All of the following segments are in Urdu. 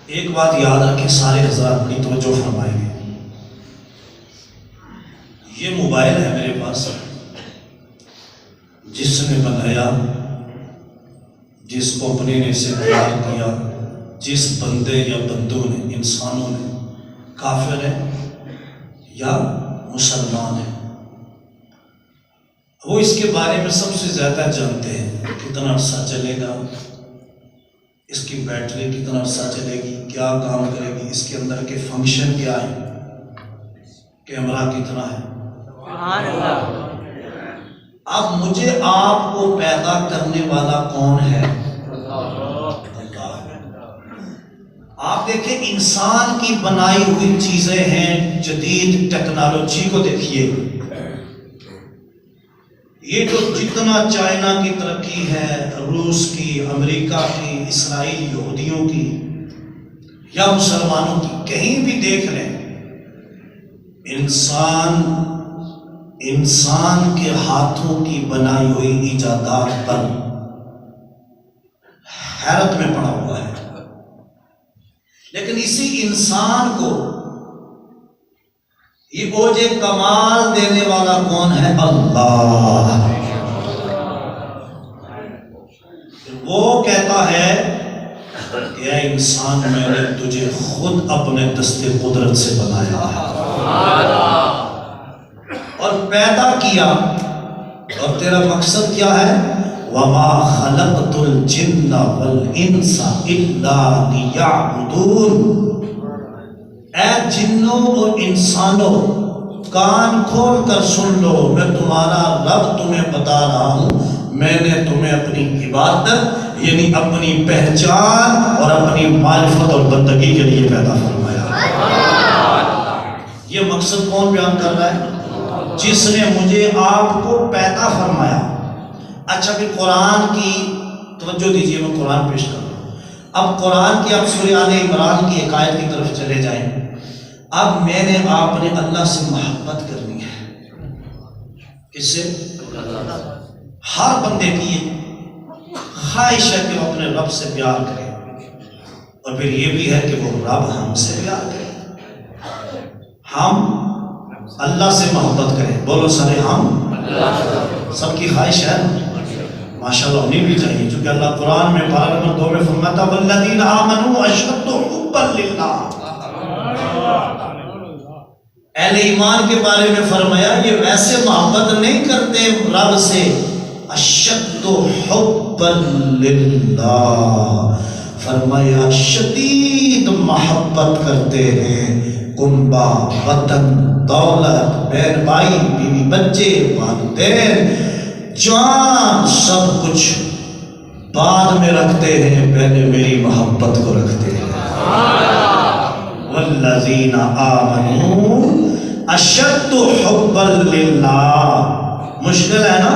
ایک بات یاد رکھیں سارے حضرات، بڑی توجہ فرمائیں گے. یہ موبائل ہے میرے پاس، جس نے بنایا، جس کمپنی نے اسے تیار کیا، جس بندے یا بندوں نے، انسانوں نے، کافر ہے یا مسلمان ہے، وہ اس کے بارے میں سب سے زیادہ جانتے ہیں. کتنا عرصہ چلے گا، اس کی بیٹری کتنا عرصہ چلے گی، کیا کام کرے گی، اس کے اندر کے فنکشن کیا ہے، کیمرہ کتنا ہے. اب مجھے آپ کو پیدا کرنے والا کون ہے؟ اللہ. آپ دیکھیں انسان کی بنائی ہوئی چیزیں ہیں، جدید ٹیکنالوجی کو دیکھیے. یہ جو جتنا چائنا کی ترقی ہے، روس کی، امریکہ کی، اسرائیل، یہودیوں کی یا مسلمانوں کی، کہیں بھی دیکھ لیں، انسان کے ہاتھوں کی بنائی ہوئی ایجادات پر حیرت میں پڑا ہوا ہے. لیکن اسی انسان کو یہ اوج کمال دینے والا کون ہے؟ اللہ. وہ کہتا ہے کہ اے انسان، میں نے تجھے خود اپنے دست قدرت سے بنایا ہے اور پیدا کیا، اور تیرا مقصد کیا ہے؟ وَمَا خَلَقْتُ الْجِنَّ وَالْإِنسَ إِلَّا لِيَعْبُدُونَ. اے جنوں اور انسانوں، کان کھول کر سن لو، میں تمہارا رب تمہیں بتا رہا ہوں. میں نے تمہیں اپنی عبادت یعنی اپنی پہچان اور اپنی معرفت اور بندگی کے لیے پیدا فرمایا. یہ مقصد کون بیان کر رہا ہے؟ جس نے مجھے آپ کو پیدا فرمایا. اچھا پھر قرآن کی توجہ دیجیے، میں قرآن پیش کر رہا ہوں. اب قرآن کی، اب سورہ آل عمران کی ایک آیت کی طرف چلے جائیں. اب میں نے آپ نے اللہ سے محبت کرنی ہے. کس سے؟ ہر بندے کی خواہش ہے کہ وہ اپنے رب سے پیار کرے، اور پھر یہ بھی ہے کہ وہ رب ہم سے پیار کرے، ہم اللہ سے محبت کریں. بولو سارے ہم، سب کی خواہش ہے ماشاءاللہ، ہونی بھی چاہیے، چونکہ اللہ قرآن میں پارہ نمبر 2 میں فرماتا والذین آمنوا اشد حبا للہ. اہل ایمان کے بارے میں فرمایا یہ ویسے محبت نہیں کرتے رب سے، اشد حبا للہ، فرمایا شدید محبت کرتے ہیں. کنبا، وطن، دولت، بہن بھائی، بیوی بچے، والدین، جان، سب کچھ بعد میں رکھتے ہیں، پہلے میری محبت کو رکھتے ہیں. والذین آمنوا اشد حبا للہ. مشکل ہے نا.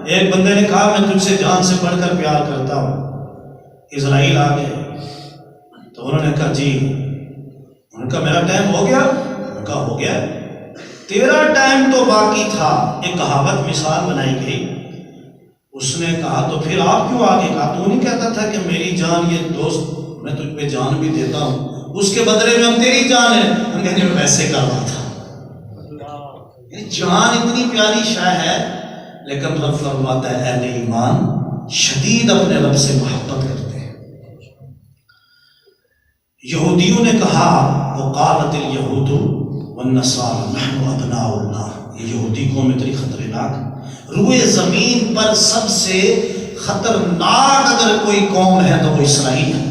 ایک بندے نے کہا میں تجھ سے جان سے بڑھ کر پیار کرتا ہوں. اسرائیل آ گئے تو انہوں نے کہا جی، انہوں نے کہا میرا ٹائم ہو گیا. انہوں نے کہا ہو گیا، تیرا ٹائم تو باقی تھا. ایک کہاوت مثال بنائی گئی. اس نے کہا تو پھر آپ کیوں آگے؟ کہا تو نہیں کہتا تھا کہ میری جان، یہ دوست میں تجھ پہ جان بھی دیتا ہوں، اس کے بدلے میں ہم تیری جان ہے. ہم کہتے ہیں ویسے کر رہا تھا. جان اتنی پیاری شے ہے، لیکن رب فرماتا ہے اہل ایمان شدید اپنے رب سے محبت کرتے ہیں. یہودیوں نے کہا وقالت الیہود والنصارى نحن ابناء اللہ. یہ یہودی قوم اتنی خطرناک، روئے زمین پر سب سے خطرناک اگر کوئی قوم ہے تو وہ اسرائیل ہے.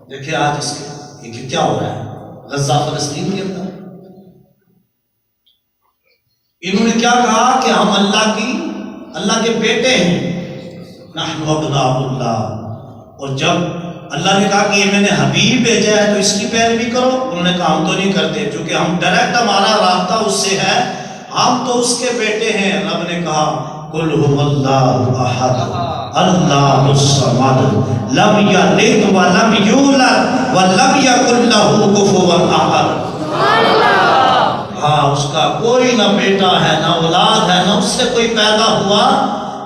دیکھیں آج اس کے یہ کیا ہو رہا ہے غزہ فلسطین کے اندر. انہوں نے کیا کہا کہ ہم اللہ کے بیٹے ہیں، نحن ابناء اللہ. اور جب اللہ نے کہا کہ یہ میں نے حبیب بھیجا ہے تو اس کی پیروی کرو، انہوں نے کہا ہم تو نہیں کرتے، چونکہ ہم ڈائریکٹ ہمارا رابطہ اس سے ہے، ہم تو اس کے بیٹے ہیں. رب نے کہا قل هو اللہ احد اللہ الصمد لم یلد ولم یولد ولم یکن له کفوا احد. ہاں، اس کا کوئی نہ بیٹا ہے، نہ اولاد ہے، نہ اس سے کوئی پیدا ہوا،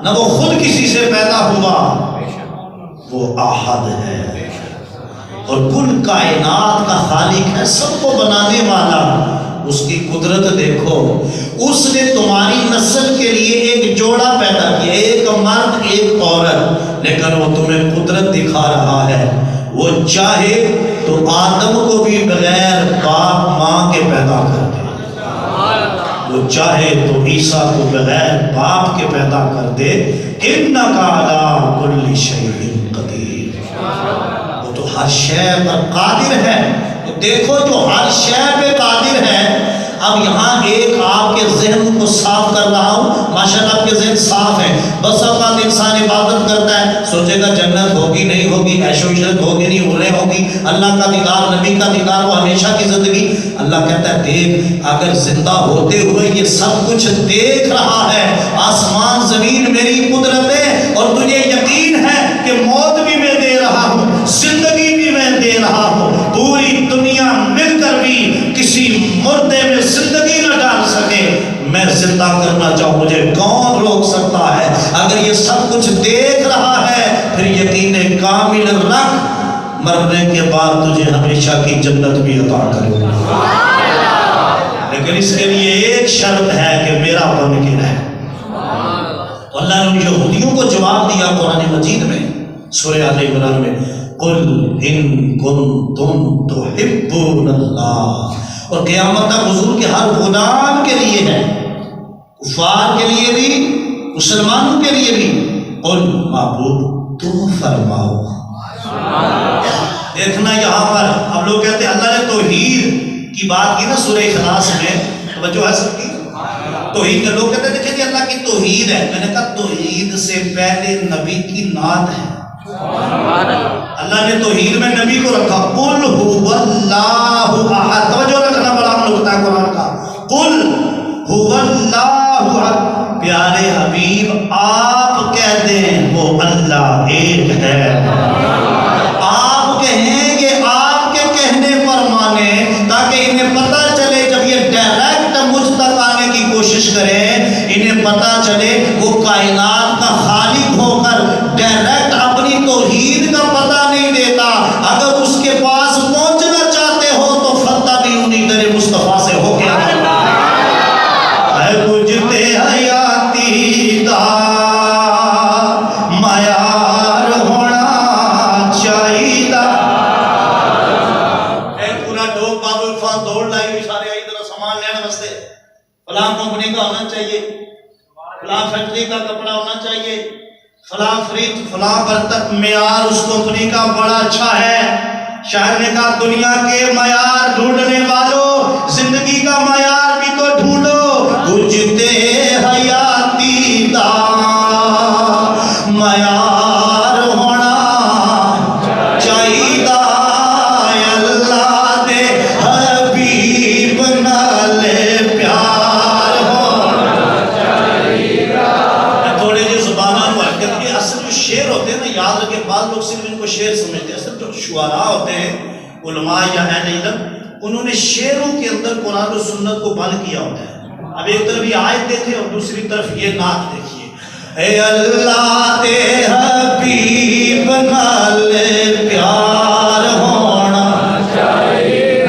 نہ وہ خود کسی سے پیدا ہوا، وہ احد ہے. اور کل کائنات کا خالق ہے، سب کو بنانے والا، اس کی قدرت دیکھو۔ اس نے تمہاری نسل کے لیے ایک جوڑا پیدا کیا، ایک مرد ایک عورت، لیکن وہ تمہیں قدرت دکھا رہا ہے۔ وہ چاہے تو آدم کو بھی بغیر باپ ماں کے پیدا کر دے، وہ چاہے تو عیسیٰ کو بغیر باپ کے پیدا کر دے۔ اِنَّكَ عَلَىٰ كُلِّ شَيْءٍ قَدِيرٌ، وہ تو ہر شے پر قادر ہے۔ تو دیکھو جو ہر شے پہ قادر ہے۔ اب یہاں ایک آپ کے ذہن کو صاف کر رہا ہوں، ماشاءاللہ آپ کے ذہن صاف ہے۔ بس اوقات انسان عبادت کرتا ہے، سوچے گا جنت ہوگی نہیں ہوگی، عیش و عشرت ہوگی نہیں ہونے ہوگی، اللہ کا دیدار، نبی کا دیدار، وہ ہمیشہ کی زندگی۔ اللہ کہتا ہے دیکھ، اگر زندہ ہوتے ہوئے یہ سب کچھ دیکھ رہا ہے، آسمان زمین میری قدرت ہے، اور تجھے یقین ہے کہ موت بھی میں دے رہا ہوں، زندگی بھی میں دے رہا ہوں، پوری دنیا مل کر بھی کسی مردے میں زندگی نہ ڈال سکے، میں زندہ کرنا چاہوں، مجھے کون روک سکتا ہے؟ اگر یہ سب کچھ دیکھ رہا ہے، پھر یقین کامل رکھ، مرنے کے بعد تجھے ہمیشہ کی جنت بھی عطا کرے گا، لیکن اس کے لیے ایک شرط ہے کہ میرا بن کے رہے۔ تو اللہ نے یہودیوں کو جواب دیا قرآن مجید میں، سورہ آل عمران میں، قُلْ إِن كُنتُمْ تُحِبُّونَ اللَّهَ، اور قیامت تک حضور کے ہر غلام کے لیے ہے، کفار کے لیے بھی، مسلمانوں کے لیے بھی، قُلْ معبود تم فرماؤ۔ دیکھنا یہاں پر اب لوگ کہتے ہیں اللہ نے توحید کی بات کی نا سورہ اخلاص میں، توجہ ہے سب کی؟ توحید کے لوگ کہتے ہیں دیکھیں جی اللہ کی توحید ہے، میں نے کہا توحید سے پہلے نبی کی نعت ہے۔ اللہ نے توحید میں نبی کو رکھا، قُلْ هُوَ اللَّهُ أَحَدٌ، توجہ رکھنا بڑا نقطہ ہے قرآن کا، قُلْ هُوَ اللَّهُ أَحَدٌ، پیارے حبیب آپ کہہ دیں وہ اللہ ایک ہے۔ آپ کہیں کہ آپ کے کہنے پر مانے، تاکہ انہیں پتہ چلے جب یہ ڈائریکٹ مجھ تک آنے کی کوشش کریں، انہیں پتہ چلے وہ کائنات کا خالق ہو کر ڈائریکٹ اپنی توحید کا پتہ نہیں دیتا۔ اگر اس کے پاس پہنچنا چاہتے ہو تو فتح بھی انہی در مصطفیٰ سے ہو گیا ہے، بجھتے حیاتی دا معیار ہونا چاہیے۔ پورا ڈوب باب الفان دوڑ لائی ہوئی سارے آئی طرح سامان لینے واسطے، فلاں کمپنی کا ہونا چاہیے، فلاں فیکٹری کا کپڑا ہونا چاہیے، فلاں فریج فلاں برتن، معیار اس کمپنی کا بڑا اچھا ہے۔ شاعر نے کہا دنیا کے معیار ڈھونڈنے والوں، زندگی کا معیار بھی تو ڈھونڈو، بجھتے حیاتی دا معیار ہونا چاہیے، اللہ دے حبیب نال پیار ہونا چاہیے۔ تھوڑے جی زبانوں کو حرکت کے اصل جو شعر ہوتے ہیں نا، یاد رکھیں بعض لوگ صرف ان کو شعر سمجھتے ہیں، اصل جو شعراء ہوتے ہیں علماء یا اہل علم، انہوں نے شعروں کے اندر قرآن و سنت کو بند کیا ہوتا ہے۔ اب ایک طرف یہ آیت دیکھیں اور دوسری طرف یہ نعت دیکھیے، اے اللہ دے حبیب نال پیار ہونا چاہیے،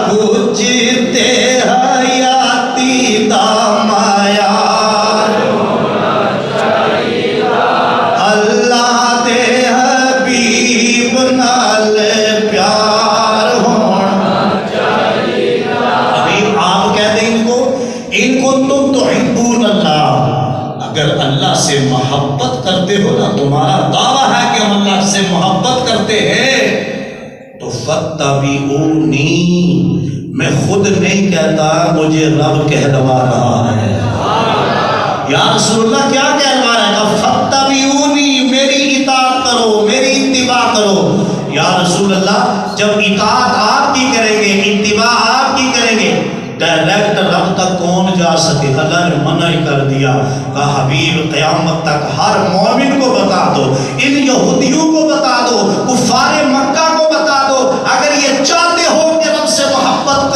بجھتے حیاتی دا معیار ہونا چاہیے، اللہ دے حبیب نال پیار ہونا چاہیے۔ ابھی آپ کہہ دیں ان کو تم تحبون اللہ، اگر اللہ سے محبت کرتے ہو نا، تمہارا دعویٰ ہے کہ ہم اللہ سے محبت کرتے ہیں، تو فاتبعونی، میں خود نہیں کہتا، مجھے رب کہلوا رہا ہے۔ یا رسول اللہ کیا کہلوا رہا ہے؟ فاتبعونی، میری اطاعت کرو، میری اتباع کرو۔ یا رسول اللہ جب اطاعت آپ کی کریں گے، اتباع آپ کی کریں گے، ڈائریکٹ رب تک کون جا سکے؟ اللہ نے منع ہی کر دیا، کہا حبیب قیامت تک ہر مومن کو بتا دو، ان یہودیوں کو بتا دو، کفار مکہ کو بتا دو، اگر یہ چاہتے ہو کہ رب سے محبت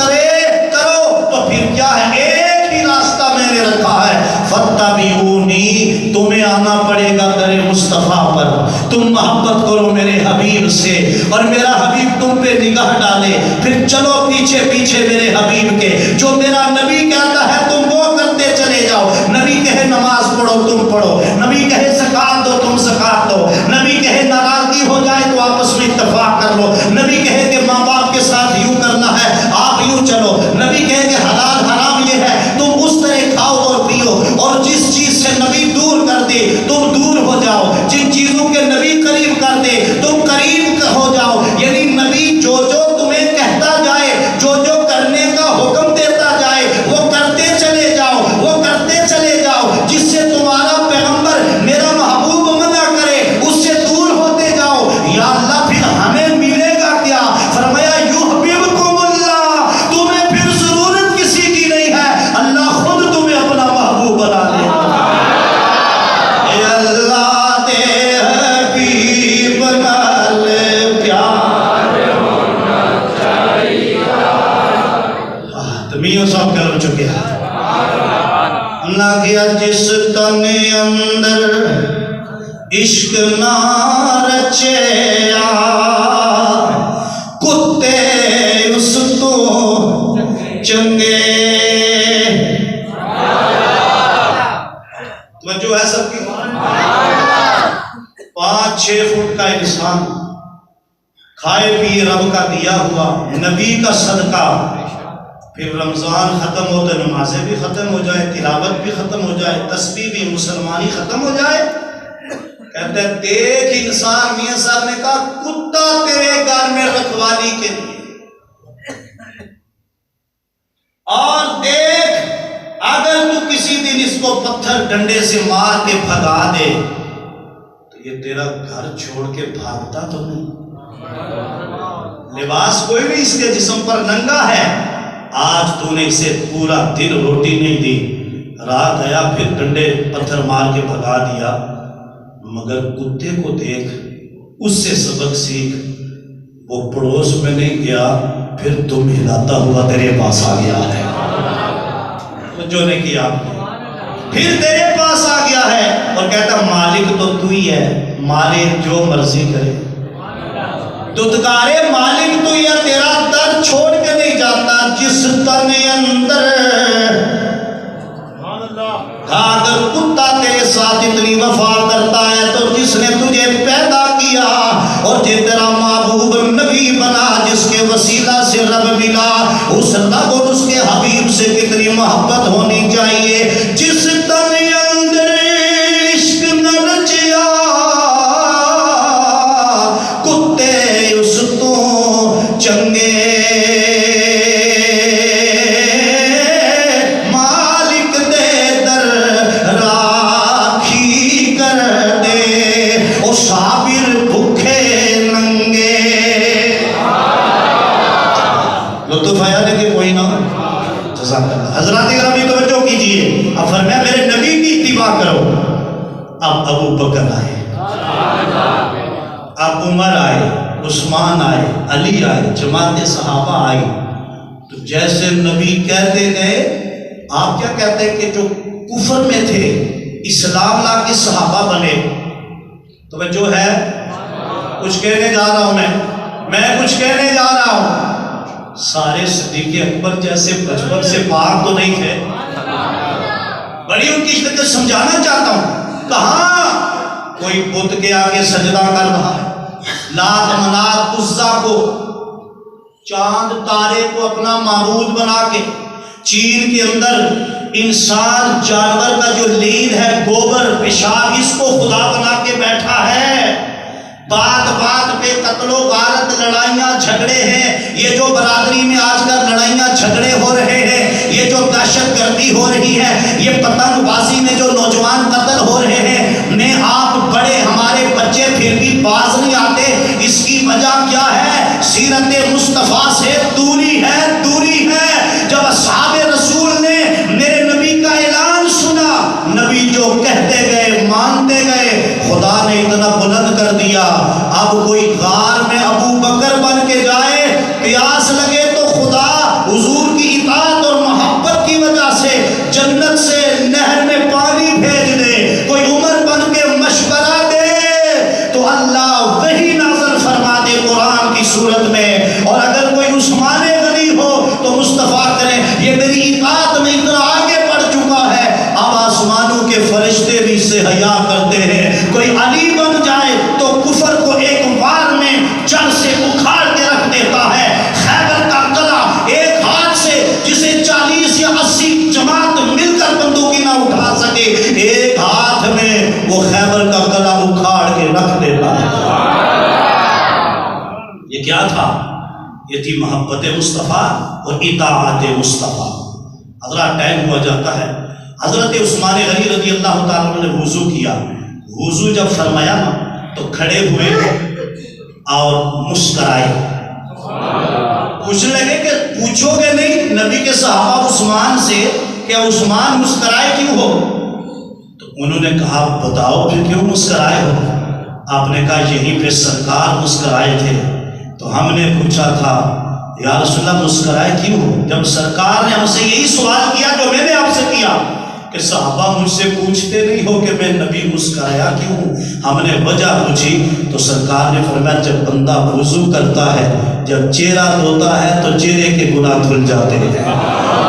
کرو تو پھر کیا ہے؟ ایک ہی راستہ میں نے رکھا ہے، فاتبعونی، تمہیں آنا پڑے گا در مصطفیٰ پر، تم محبت کرو میرے حبیب سے اور میرا حبیب تم پہ نگاہ ڈالے، پھر چلو پیچھے پیچھے میرے حبیب کے، جو میرا نبی کہتا ہے تم وہ کرتے چلے جاؤ۔ نبی کہے نماز پڑھو تم پڑھو، نبی کہے زکات دو تم زکات دو، نبی کہے ناراضگی ہو جائے تو آپس میں اتفاق کر لو، نبی کہے کہ ماں باپ کے ساتھ یوں کرنا ہے آپ یوں چلو، نبی کہے کہ حلال حرام یہ ہے تم اس طرح کھاؤ اور پیو، اور جس چیز سے نبی دور کر دے تم دور ہو جاؤ، جن چیزوں کے نبی قریب کر دے تم قریب ہو جاؤ۔ یعنی نبی جو تمہیں کہتا جائے، جو کرنے کا حکم دیتا جائے وہ کرتے چلے جاؤ، وہ کرتے چلے جاؤ، جس سے تمہارا پیغمبر میرا محبوب منع کرے اس سے دور ہوتے جاؤ۔ یا اللہ پھر ہمیں ملے گا کیا؟ فرمایا یحببکم اللہ، تمہیں پھر ضرورت کسی کی نہیں ہے، اللہ خود تمہیں اپنا محبوب بنا دے گا۔ اے اللہ دے حبیب نال پیار ہونا چاہیے۔ تمیوں سب کر چکے ہیں۔ اللہ کیا جس تن اندر عشق نہ رچیا، کتے اس تو چنگے۔ توجہ ہے سب کی؟ 5-6 فٹ کا انسان کھائے پیے رب کا دیا ہوا نبی کا صدقہ، پھر رمضان ختم ہو تو نمازیں بھی ختم ہو جائے، تلاوت بھی ختم ہو جائے، تسبیح بھی مسلمانی ختم ہو جائے۔ کہتے ہیں دیکھ انسان، میاں صاحب نے کہا کتا تیرے گھر میں رکھوالی کے لیے، اور دیکھ اگر تو کسی دن اس کو پتھر ڈنڈے سے مار کے بھگا دے تو یہ تیرا گھر چھوڑ کے بھاگتا تو نہیں، لباس کوئی بھی اس کے جسم پر ننگا ہے، آج تو نے اسے پورا دن روٹی نہیں دی، رات آیا پھر ڈنڈے پتھر مار کے بھگا دیا، مگر کتے کو دیکھ، اس سے سبق سیکھ، وہ پڑوس میں نہیں گیا، پھر تم ہلاتا ہوا تیرے پاس آ گیا ہے، جو نے کیا پھر تیرے پاس آ گیا ہے، اور کہتا مالک تو تو ہی ہے، مالک جو مرضی کرے، ددکارے مالک تو یا تیرا در چھوڑ کے نہیں جاتا۔ جس تن اندر اگر کتا تیرے ساتھ اتنی وفا کرتا ہے تو جس نے تجھے پیدا کیا اور جے تیرا محبوب نبی بنا، جس کے وسیلہ سے رب ملا، اس رب اور اس کے حبیب سے کتنی محبت ہونی چاہیے۔ جس تن اندر عشق نہ رچیا، کتے اس تو چنگے، مالک دے در راکھی کر دے، او صابر بھوکے ننگے۔ لطف آیا لیکن کوئی نہ جزاک اللہ۔ حضرات گرامی توجہ کیجئے، اب فرمایا میرے نبی کی اتباع کرو۔ اب ابو بکر آئے، اب عمر آئے، عثمان آئے، علی آئے، جماعت صحابہ آئی، تو جیسے نبی کہتے گئے، آپ کیا کہتے ہیں کہ جو کفر میں تھے اسلام لا کے صحابہ بنے۔ توجہ ہے؟ کچھ کہنے جا رہا ہوں میں کچھ کہنے جا رہا ہوں۔ سارے صدیق اکبر جیسے بچپن سے پاک تو نہیں تھے، بڑی ان کی شدت سمجھانا چاہتا ہوں۔ کہاں کوئی بت کے آگے سجدہ کر رہا ہے، لات منات عزا کو، چاند تارے کو اپنا معبود بنا کے، چین کے اندر انسان جانور کا جو لید ہے گوبر پیشاب، اس کو خدا بنا کے بیٹھا ہے۔ بات بات پہ قتل و غارت، لڑائیاں جھگڑے ہیں، یہ جو برادری میں آج کل لڑائیاں جھگڑے ہو رہے ہیں، یہ جو دہشت گردی ہو رہی ہے، یہ پتنگ بازی میں جو نوجوان قتل ہو رہے ہیں، میں آپ بڑے ہمارے بچے پھر بھی باز نہیں آتے، اس کی وجہ کیا ہے؟ سیرت مصطفیٰ سے دوری ہے، دوری ہے۔ جب اصحاب رسول نے میرے نبی کا اعلان سنا، نبی جو کہتے گئے مانتے گئے، خدا نے اتنا بلند کر دیا، اب کوئی غار میں ابو بکر بن کے جائے، پیاس لگے تو خدا حضور کی اطاعت اور محبت کی وجہ سے جنت سے نہر میں پانی بھیج دے، کوئی عمر بن کے مشورہ دے تو اللہ حیا کرتے ہیں. کوئی علی بن جائے تو کفر کو ایک وار میں جڑ سے اکھاڑ کے رکھ دیتا ہے. خیبر کا قلعہ ایک ہاتھ سے جسے 40 یا 80 جماعت مل کر بندوقی نہ اٹھا سکے، ایک ہاتھ میں وہ خیبر کا قلعہ اکھاڑ کے رکھ دیتا ہے. یہ کیا تھا؟ یہ تھی محبت مصطفیٰ اور اطاعت مصطفیٰ. حضرات ٹائم ہوا جاتا ہے. حضرت عثمان غنی رضی اللہ تعالیٰ عنہ نے وضو کیا. وضو جب فرمایا نا تو کھڑے ہوئے اور مسکرائے. پوچھنے لگے کہ پوچھو گے نہیں نبی کے صحابہ عثمان سے کہ عثمان مسکرائے کیوں ہو؟ تو انہوں نے کہا بتاؤ پھر کیوں مسکرائے ہو؟ آپ نے کہا یہیں پہ سرکار مسکرائے تھے تو ہم نے پوچھا تھا یا رسول اللہ مسکرائے کیوں ہو؟ جب سرکار نے ہم سے یہی سوال کیا جو میں نے آپ سے کیا کہ صحابہ مجھ سے پوچھتے نہیں ہو کہ میں نبی مسکرایا کیوں ہوں. ہم نے وجہ پوچھی تو سرکار نے فرمایا جب بندہ وضو کرتا ہے، جب چہرہ دھوتا ہے تو چہرے کے گناہ دھل جاتے ہیں،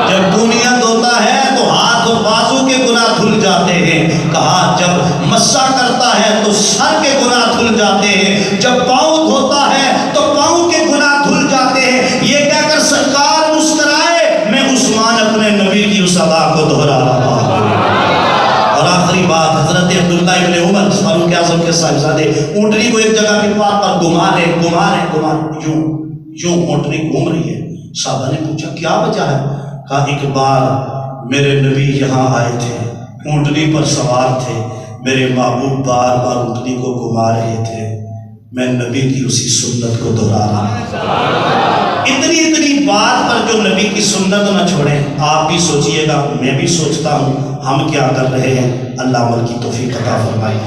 جب دنیا دھوتا ہے تو ہاتھ اور بازو کے گناہ دھل جاتے ہیں. کہا جب مسا کرتا ہے تو سر کے گناہ دھل جاتے ہیں، جب پاؤں دھوتا ہے تو پاؤں کے گناہ دھل جاتے ہیں. یہ کہہ کر سرکار مسکرائے، میں عثمان اپنے نبی کی اس ادا کو دہرا رہا ہوں. اور آخری بات، حضرت عبداللہ ابن عمر فاروق اعظم کے صاحبزادے اونٹنی کو ایک جگہ کے پار پر گھما رہے یوں اونٹنی گھوم رہی ہے. صحابہ نے پوچھا کیا وجہ ہے؟ کہا ایک بار میرے نبی یہاں آئے تھے، اونٹنی پر سوار تھے، میرے محبوب بار بار اونٹنی کو گھما رہے تھے، میں نبی کی اسی سنت کو دہرا رہا ہوں. اتنی بات پر جو نبی کی سنت نہ چھوڑیں. آپ بھی سوچئے گا، میں بھی سوچتا ہوں ہم کیا کر رہے ہیں. اللہ عمل کی توفیق عطا فرمائے.